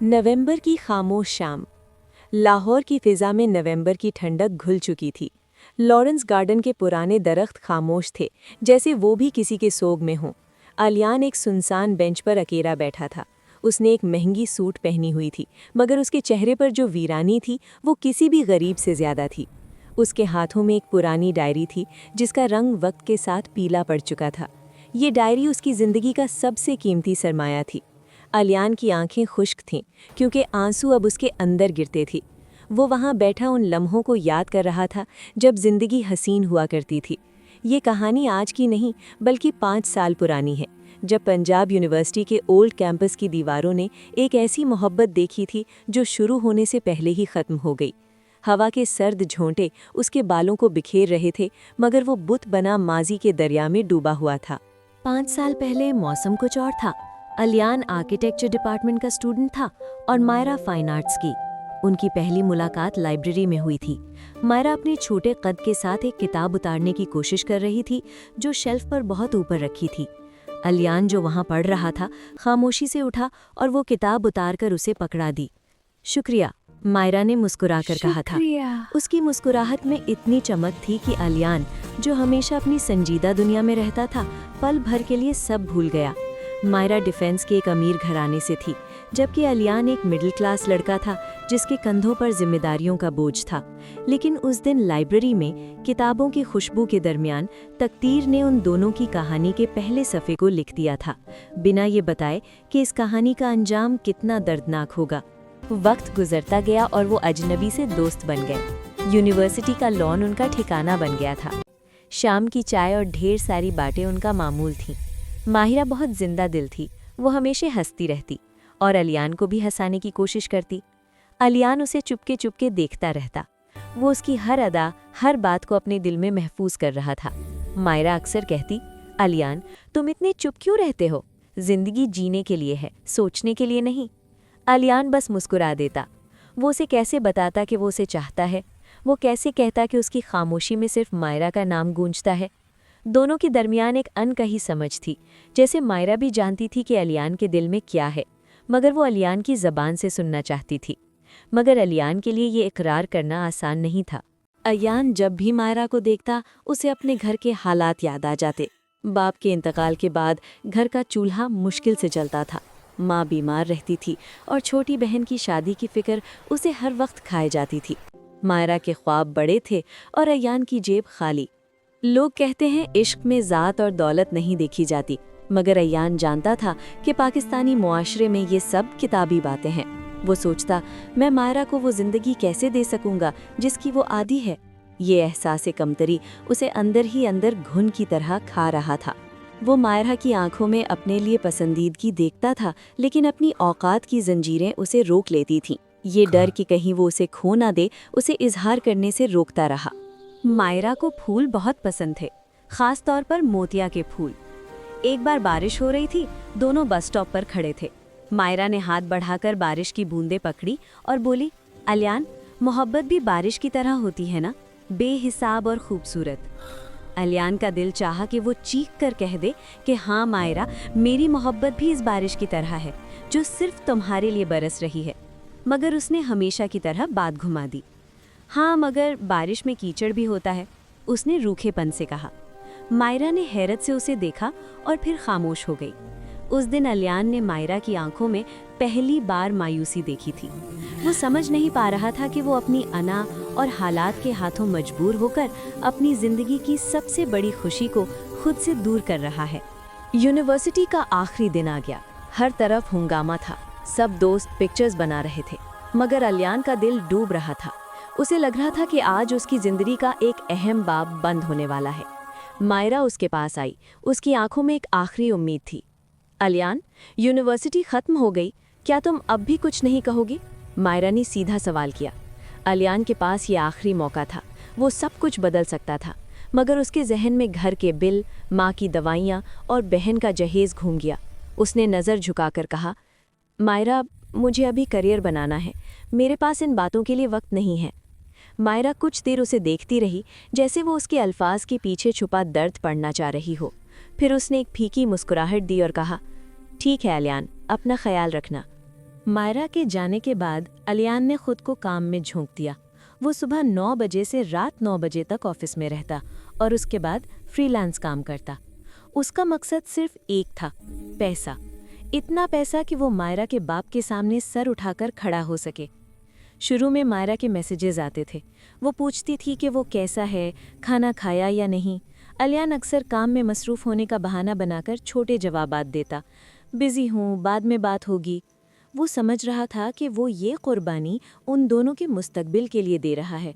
नवंबर की खामोश शाम। लाहौर की फिजा में नवंबर की ठंडक घुल चुकी थी। लॉरेंस गार्डन के पुराने दरख्त खामोश थे, जैसे वो भी किसी के सोग में हों। आलियान एक सुनसान बेंच पर अकेला बैठा था। उसने एक महंगी सूट पहनी हुई थी, मगर उसके चेहरे पर जो वीरानी थी वो किसी भी गरीब से ज्यादा थी। उसके हाथों में एक पुरानी डायरी थी, जिसका रंग वक्त के साथ पीला पड़ चुका था। ये डायरी उसकी जिंदगी का सबसे कीमती सरमाया थी। आलियान की आंखें खुश्क थीं, क्योंकि आंसू अब उसके अंदर गिरते थे। वो वहाँ बैठा उन लम्हों को याद कर रहा था जब जिंदगी हसीन हुआ करती थी। ये कहानी आज की नहीं, बल्कि 5 साल पुरानी है, जब पंजाब यूनिवर्सिटी के ओल्ड कैंपस की दीवारों ने एक ऐसी मोहब्बत देखी थी जो शुरू होने से पहले ही ख़त्म हो गई। हवा के सर्द झोंटे उसके बालों को बिखेर रहे थे, मगर वो बुत बना माजी के दरिया में डूबा हुआ था। 5 साल पहले मौसम कुछ और था। आलियान आर्किटेक्चर डिपार्टमेंट का स्टूडेंट था और मायरा फाइन आर्ट्स की। उनकी पहली मुलाकात लाइब्रेरी में हुई थी। मायरा अपने छोटे कद के साथ एक किताब उतारने की कोशिश कर रही थी, जो शेल्फ पर बहुत ऊपर रखी थी। आलियान, जो वहां पढ़ रहा था, खामोशी से उठा और वो किताब उतारकर उसे पकड़ा दी। शुक्रिया, मायरा ने मुस्कुराकर कहा था। उसकी मुस्कुराहट में इतनी चमक थी कि आलियान, जो हमेशा अपनी संजीदा दुनिया में रहता था, पल भर के लिए सब भूल गया। मायरा डिफेंस के एक अमीर घराने से थी, जबकि आलियान एक मिडिल क्लास लड़का था जिसके कंधों पर जिम्मेदारियों का बोझ था। लेकिन उस दिन लाइब्रेरी में किताबों की खुशबू के दरमियान तकदीर ने उन दोनों की कहानी के पहले सफ़े को लिख दिया था, बिना ये बताए कि इस कहानी का अंजाम कितना दर्दनाक होगा। वक्त गुजरता गया और वो अजनबी से दोस्त बन गए। यूनिवर्सिटी का लॉन उनका ठिकाना बन गया था। शाम की चाय और ढेर सारी बातें उनका मामूल थीं। माहिरा बहुत जिंदा दिल थी। वो हमेशा हंसती रहती और आलियान को भी हंसाने की कोशिश करती। आलियान उसे चुपके चुपके देखता रहता। वो उसकी हर अदा, हर बात को अपने दिल में महफूज कर रहा था। मायरा अक्सर कहती, आलियान, तुम इतने चुप क्यों रहते हो? जिंदगी जीने के लिए है, सोचने के लिए नहीं। आलियान बस मुस्कुरा देता। वो उसे कैसे बताता कि वो उसे चाहता है? वो कैसे कहता कि उसकी खामोशी में सिर्फ मायरा का नाम गूंजता है? दोनों के दरमियान एक अनकही समझ थी, जैसे मायरा भी जानती थी कि आलियान के दिल में क्या है, मगर वो आलियान की ज़बान से सुनना चाहती थी। मगर आलियान के लिए ये इकरार करना आसान नहीं था। आलियान जब भी मायरा को देखता, उसे अपने घर के हालात याद आ जाते। बाप के इंतकाल के बाद घर का चूल्हा मुश्किल से चलता था। माँ बीमार रहती थी और छोटी बहन की शादी की फिक्र उसे हर वक्त खाए जाती थी। मायरा के ख्वाब बड़े थे और आलियान की जेब खाली। लोग कहते हैं इश्क में ज़ात और दौलत नहीं देखी जाती, मगर आलियान जानता था कि पाकिस्तानी मुआशरे में ये सब किताबी बातें हैं। वो सोचता, मैं मायरा को वो ज़िंदगी कैसे दे सकूंगा जिसकी वो आदी है। ये एहसास कमतरी उसे अंदर ही अंदर घुन की तरह खा रहा था। वो मायरा की आंखों में अपने लिए पसंदीदगी देखता था, लेकिन अपनी औकात की जंजीरें उसे रोक लेती थीं। ये डर कि कहीं वो उसे खो ना दे, उसे इजहार करने से रोकता रहा। मायरा को फूल बहुत पसंद थे, खास तौर पर मोतिया के फूल। एक बार बारिश हो रही थी, दोनों बस स्टॉप पर खड़े थे। मायरा ने हाथ बढ़ाकर बारिश की बूंदें पकड़ी और बोली, आलियान, मोहब्बत भी बारिश की तरह होती है ना, बेहिसाब और खूबसूरत। आलियान का दिल चाहा कि वो चीख कर कह दे कि हाँ मायरा, मेरी मोहब्बत भी इस बारिश की तरह है, जो सिर्फ तुम्हारे लिए बरस रही है। मगर उसने हमेशा की तरह बात घुमा दी। हाँ, मगर बारिश में कीचड़ भी होता है, उसने रूखेपन से कहा। मायरा ने हैरत से उसे देखा और फिर खामोश हो गई। उस दिन आलियान ने मायरा की आंखों में पहली बार मायूसी देखी थी। वो समझ नहीं पा रहा था कि वो अपनी अना और हालात के हाथों मजबूर होकर अपनी जिंदगी की सबसे बड़ी खुशी को खुद से दूर कर रहा है। यूनिवर्सिटी का आखिरी दिन आ गया। हर तरफ हंगामा था। सब दोस्त पिक्चर्स बना रहे थे, मगर आलियान का दिल डूब रहा था। उसे लग रहा था कि आज उसकी जिंदगी का एक अहम बाब बंद होने वाला है। मायरा उसके पास आई। उसकी आंखों में एक आखिरी उम्मीद थी। आलियान, यूनिवर्सिटी खत्म हो गई, क्या तुम अब भी कुछ नहीं कहोगी? मायरा ने सीधा सवाल किया। आलियान के पास ये आखिरी मौका था। वो सब कुछ बदल सकता था, मगर उसके जहन में घर के बिल, माँ की दवाइयाँ और बहन का जहेज घूम गया। उसने नज़र झुकाकर कहा, मायरा, मुझे अभी करियर बनाना है, मेरे पास इन बातों के लिए वक्त नहीं है। मायरा कुछ देर उसे देखती रही, जैसे वो उसके अल्फाज के पीछे छुपा दर्द पढ़ना चाह रही हो। फिर उसने एक फीकी मुस्कुराहट दी और कहा, ठीक है आलियान, अपना ख्याल रखना। मायरा के जाने के बाद अलियान ने खुद को काम में झोंक दिया। वो सुबह 9 बजे से रात 9 बजे तक ऑफिस में रहता और उसके बाद फ्रीलांस काम करता। उसका मकसद सिर्फ एक था, पैसा। इतना पैसा कि वो मायरा के बाप के सामने सर उठाकर खड़ा हो सके। शुरू में मायरा के मैसेजेस आते थे। वो पूछती थी कि वो कैसा है, खाना खाया या नहीं। अलियान अक्सर काम में मसरूफ़ होने का बहाना बनाकर छोटे जवाबात देता, बिज़ी हूँ, बाद में बात होगी। वो समझ रहा था कि वो ये कुर्बानी उन दोनों के मुस्तकबिल के लिए दे रहा है।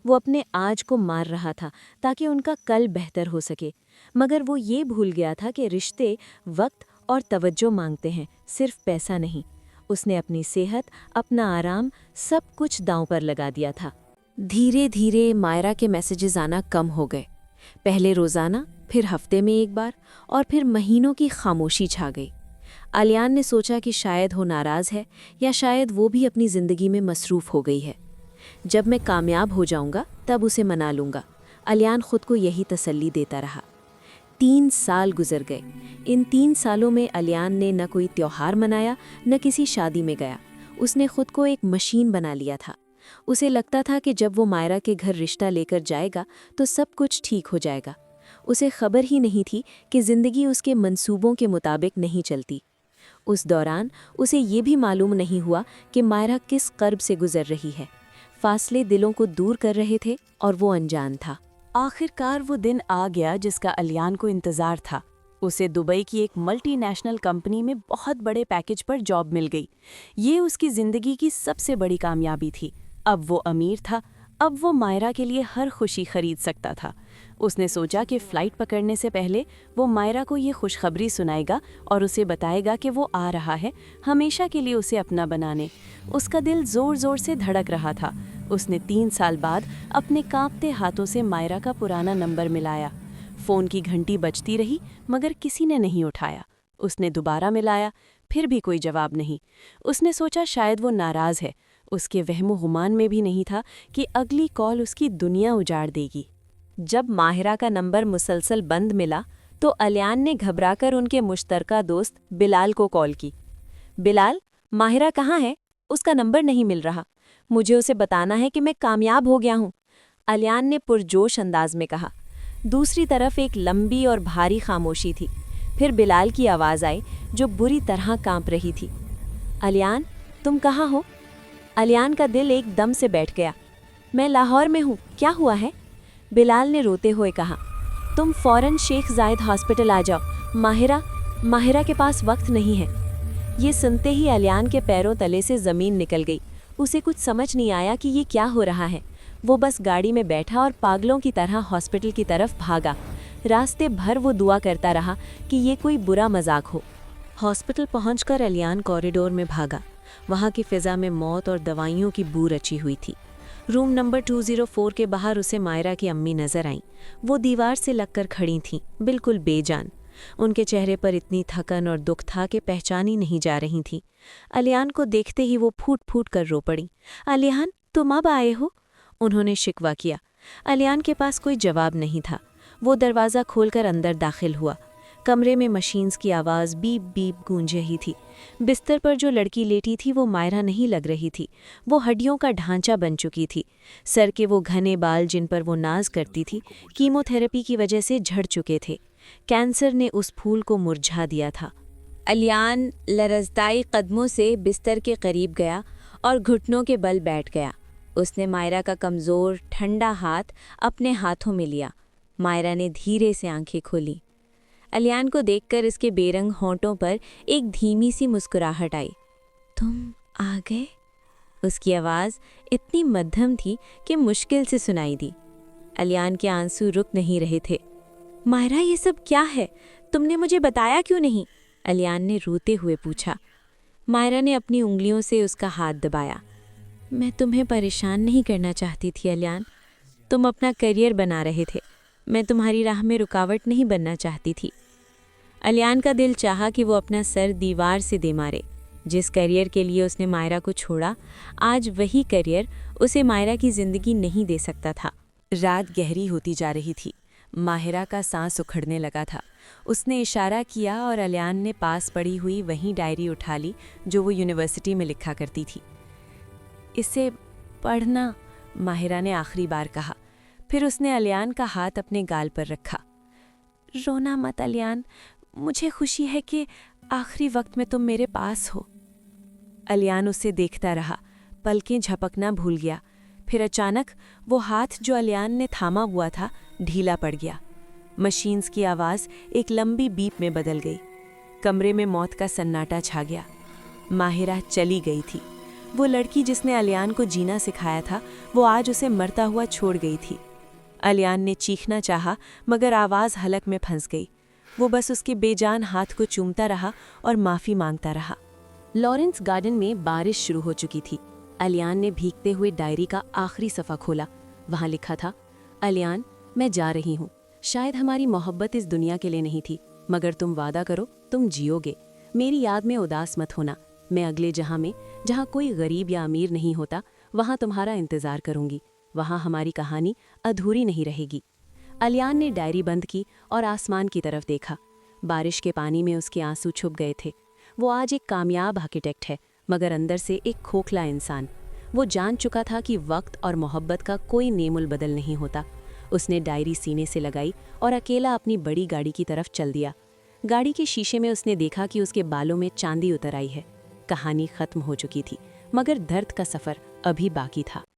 वो अपने आज को मार रहा था ताकि उनका कल बेहतर हो सके। मगर वो ये भूल गया था कि रिश्ते वक्त और तवज्जो मांगते हैं, सिर्फ पैसा नहीं। उसने अपनी सेहत, अपना आराम, सब कुछ दांव पर लगा दिया था। धीरे धीरे मायरा के मैसेजेस आना कम हो गए। पहले रोज़ाना, फिर हफ्ते में एक बार और फिर महीनों की खामोशी छा गई। अलियान ने सोचा कि शायद वो नाराज़ है या शायद वो भी अपनी ज़िंदगी में मसरूफ़ हो गई है। जब मैं कामयाब हो जाऊंगा तब उसे मना लूँगा, अलियान खुद को यही तसल्ली देता रहा। 3 साल गुजर गए। इन 3 सालों में अलियान ने न कोई त्योहार मनाया, न किसी शादी में गया। उसने खुद को एक मशीन बना लिया था। उसे लगता था कि जब वो मायरा के घर रिश्ता लेकर जाएगा तो सब कुछ ठीक हो जाएगा। उसे खबर ही नहीं थी कि ज़िंदगी उसके मंसूबों के मुताबिक नहीं चलती। उस दौरान उसे ये भी मालूम नहीं हुआ कि मायरा किस कर्ब से गुजर रही है। फासले दिलों को दूर कर रहे थे और वो अनजान था। आखिरकार वो दिन आ गया जिसका अलियान को इंतज़ार था। उसे दुबई की एक मल्टीनेशनल कंपनी में बहुत बड़े पैकेज पर जॉब मिल गई। ये उसकी ज़िंदगी की सबसे बड़ी कामयाबी थी। अब वो अमीर था, अब वो मायरा के लिए हर खुशी खरीद सकता था। उसने सोचा कि फ़्लाइट पकड़ने से पहले वो मायरा को ये खुशखबरी सुनाएगा और उसे बताएगा कि वो आ रहा है, हमेशा के लिए उसे अपना बनाने। उसका दिल ज़ोर ज़ोर से धड़क रहा था। उसने 3 साल बाद अपने कांपते हाथों से मायरा का पुराना नंबर मिलाया। फ़ोन की घंटी बजती रही मगर किसी ने नहीं उठाया। उसने दोबारा मिलाया, फिर भी कोई जवाब नहीं। उसने सोचा शायद वो नाराज़ है। उसके वहमो-गुमान में भी नहीं था कि अगली कॉल उसकी दुनिया उजाड़ देगी। जब माहिरा का नंबर मुसलसल बंद मिला तो अलियान ने घबराकर उनके मुश्तरका दोस्त बिलाल को कॉल की। बिलाल, माहिरा कहाँ है? उसका नंबर नहीं मिल रहा। मुझे उसे बताना है कि मैं कामयाब हो गया हूँ, अलियान ने पुरजोश अंदाज में कहा। दूसरी तरफ एक लंबी और भारी खामोशी थी। फिर बिलाल की आवाज़ आई जो बुरी तरह कांप रही थी। अलियान, तुम कहाँ हो? अलियान का दिल एकदम से बैठ गया। मैं लाहौर में हूँ, क्या हुआ है? बिलाल ने रोते हुए कहा। तुम फ़ौरन शेख जायद हॉस्पिटल आ जाओ, माहिरा के पास वक्त नहीं है। ये सुनते ही अलियान के पैरों तले से ज़मीन निकल गई। उसे कुछ समझ नहीं आया कि ये क्या हो रहा है। वो बस गाड़ी में बैठा और पागलों की तरह हॉस्पिटल की तरफ भागा। रास्ते भर वो दुआ करता रहा कि ये कोई बुरा मजाक हो। हॉस्पिटल पहुंचकर अलियान कॉरिडोर में भागा। वहाँ की फ़िज़ा में मौत और दवाइयों की बू रची हुई थी। रूम नंबर 204 के बाहर उसे मायरा की अम्मी नजर आईं। वो दीवार से लगकर खड़ी थीं, बिल्कुल बेजान। उनके चेहरे पर इतनी थकन और दुख था कि पहचानी नहीं जा रही थी। अलियान को देखते ही वो फूट फूट कर रो पड़ी। अलियान, तुम अब आए हो? उन्होंने शिकवा किया। अलियान के पास कोई जवाब नहीं था। वो दरवाज़ा खोलकर अंदर दाखिल हुआ। कमरे में मशीन्स की आवाज़ बीप बीप गूंज रही थी। बिस्तर पर जो लड़की लेटी थी वो मायरा नहीं लग रही थी। वो हड्डियों का ढांचा बन चुकी थी। सर के वो घने बाल जिन पर वो नाज करती थी, कीमोथेरेपी की वजह से झड़ चुके थे। कैंसर ने उस फूल को मुरझा दिया था। अलियान लरज़दाई कदमों से बिस्तर के करीब गया और घुटनों के बल बैठ गया। उसने मायरा का कमज़ोर ठंडा हाथ अपने हाथों में लिया। मायरा ने धीरे से आंखें खोली। अलियान को देखकर इसके बेरंग होंठों पर एक धीमी सी मुस्कुराहट आई। तुम आ गए? उसकी आवाज़ इतनी मध्यम थी कि मुश्किल से सुनाई दी। अलियान के आंसू रुक नहीं रहे थे। मायरा, ये सब क्या है? तुमने मुझे बताया क्यों नहीं? अलियान ने रोते हुए पूछा। मायरा ने अपनी उंगलियों से उसका हाथ दबाया। मैं तुम्हें परेशान नहीं करना चाहती थी अलियान। तुम अपना करियर बना रहे थे। मैं तुम्हारी राह में रुकावट नहीं बनना चाहती थी। अलियान का दिल चाहा कि वो अपना सर दीवार से दे मारे। जिस करियर के लिए उसने मायरा को छोड़ा, आज वही करियर उसे मायरा की ज़िंदगी नहीं दे सकता था। रात गहरी होती जा रही थी। माहिरा का सांस उखड़ने लगा था। उसने इशारा किया और अलियान ने पास पड़ी हुई वही डायरी उठा ली जो वो यूनिवर्सिटी में लिखा करती थी। इसे पढ़ना, माहिरा ने आखिरी बार कहा। फिर उसने अलियान का हाथ अपने गाल पर रखा। रोना मत अलियान, मुझे खुशी है कि आखिरी वक्त में तुम मेरे पास हो। अलियान उसे देखता रहा, पलकें झपकना भूल गया। फिर अचानक वो हाथ जो अलियान ने थामा हुआ था ढीला पड़ गया। मशीन्स की आवाज़ एक लंबी बीप में बदल गई। कमरे में मौत का सन्नाटा छा गया। माहिरा चली गई थी। वो लड़की जिसने अलियान को जीना सिखाया था, वो आज उसे मरता हुआ छोड़ गई थी। अलियान ने चीखना चाहा, मगर आवाज़ हलक में फंस गई। वो बस उसके बेजान हाथ को चूमता रहा और माफ़ी मांगता रहा। लॉरेंस गार्डन में बारिश शुरू हो चुकी थी। अलियान ने भीगते हुए डायरी का आखिरी सफ़ा खोला। वहाँ लिखा था, अलियान, मैं जा रही हूँ। शायद हमारी मोहब्बत इस दुनिया के लिए नहीं थी, मगर तुम वादा करो तुम जियोगे। मेरी याद में उदास मत होना। मैं अगले जहाँ में, जहाँ कोई गरीब या अमीर नहीं होता, वहाँ तुम्हारा इंतज़ार करूँगी। वहाँ हमारी कहानी अधूरी नहीं रहेगी। अलियान ने डायरी बंद की और आसमान की तरफ देखा। बारिश के पानी में उसके आंसू छुप गए थे। वो आज एक कामयाब आर्किटेक्ट है, मगर अंदर से एक खोखला इंसान। वो जान चुका था कि वक्त और मोहब्बत का कोई नेमुल बदल नहीं होता। उसने डायरी सीने से लगाई और अकेला अपनी बड़ी गाड़ी की तरफ चल दिया। गाड़ी के शीशे में उसने देखा कि उसके बालों में चांदी उतर आई है। कहानी खत्म हो चुकी थी, मगर दर्द का सफ़र अभी बाकी था।